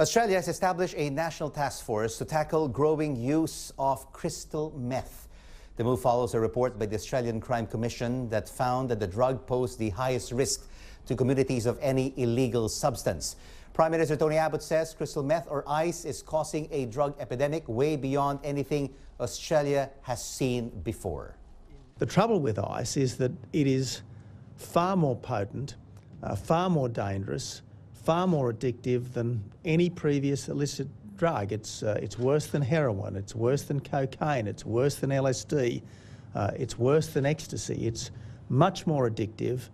Australia has established a national task force to tackle growing use of crystal meth. The move follows a report by the Australian Crime Commission that found that the drug posed the highest risk to communities of any illegal substance. Prime Minister Tony Abbott says crystal meth or ice is causing a drug epidemic way beyond anything Australia has seen before. The trouble with ice is that it is far more potent, far more dangerous, far more addictive than any previous illicit drug. It's worse than heroin, it's worse than cocaine, it's worse than LSD, it's worse than ecstasy. It's much more addictive,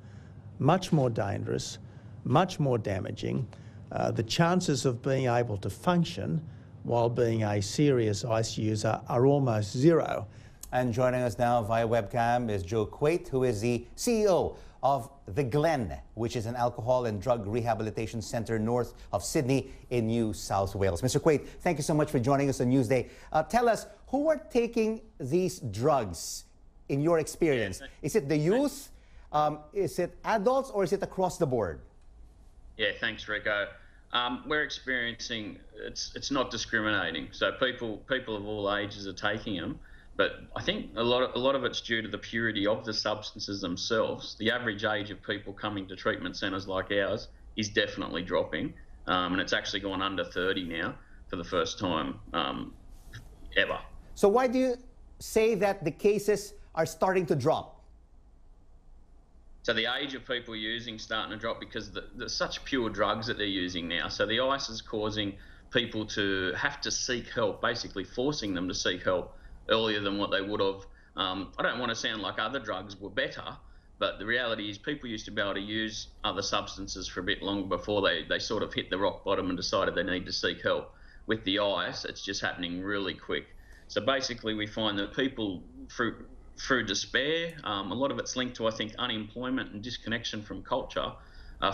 much more dangerous, much more damaging. The chances of being able to function while being a serious ice user are almost zero. And joining us now via webcam is Joe Coyte, who is the CEO of the Glen, which is an alcohol and drug rehabilitation centre north of Sydney in New South Wales. Mr. Coyte, thank you so much for joining us on Newsday. Tell us, who are taking these drugs in your experience? Is it the youth, is it adults, or is it across the board? Yeah, thanks, Rico. We're experiencing, it's not discriminating. So people of all ages are taking them. But I think a lot of it's due to the purity of the substances themselves. The average age of people coming to treatment centres like ours is definitely dropping, and it's actually gone under 30 now for the first time ever. So why do you say that the cases are starting to drop? So the age of people using starting to drop because there's such pure drugs that they're using now. So the ice is causing people to have to seek help, basically forcing them to seek help earlier than what they would have. I don't want to sound like other drugs were better, but the reality is people used to be able to use other substances for a bit longer before they sort of hit the rock bottom and decided they need to seek help. With the ice, it's just happening really quick. So basically we find that people through despair, a lot of it's linked to, I think, unemployment and disconnection from culture,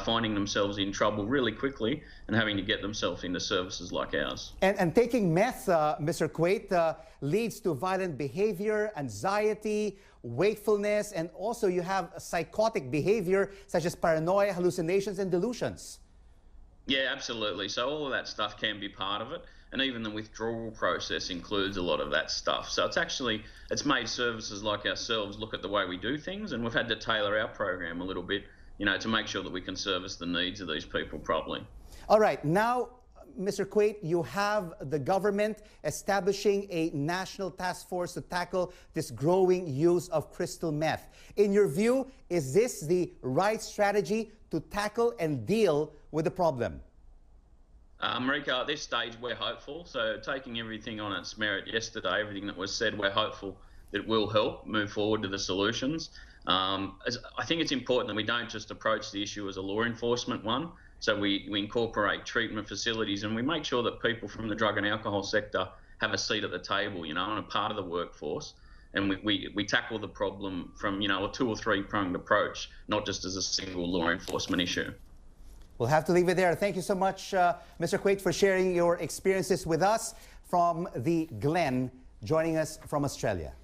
finding themselves in trouble really quickly and having to get themselves into services like ours. And taking meth, Mr. Coyte, leads to violent behavior, anxiety, wakefulness, and also you have psychotic behavior such as paranoia, hallucinations, and delusions. Yeah, absolutely. So all of that stuff can be part of it. And even the withdrawal process includes a lot of that stuff. So it's made services like ourselves look at the way we do things, and we've had to tailor our program a little bit, to make sure that we can service the needs of these people properly. All right, now, Mr. Coyte, you have the government establishing a national task force to tackle this growing use of crystal meth. In your view, is this the right strategy to tackle and deal with the problem? Marika, at this stage, we're hopeful. So taking everything on its merit yesterday, everything that was said, we're hopeful that it will help move forward to the solutions. I think it's important that we don't just approach the issue as a law enforcement one. So we incorporate treatment facilities and we make sure that people from the drug and alcohol sector have a seat at the table, and a part of the workforce. And we tackle the problem from, a 2 or 3 pronged approach, not just as a single law enforcement issue. We'll have to leave it there. Thank you so much, Mr. Coyte, for sharing your experiences with us from the Glen, joining us from Australia.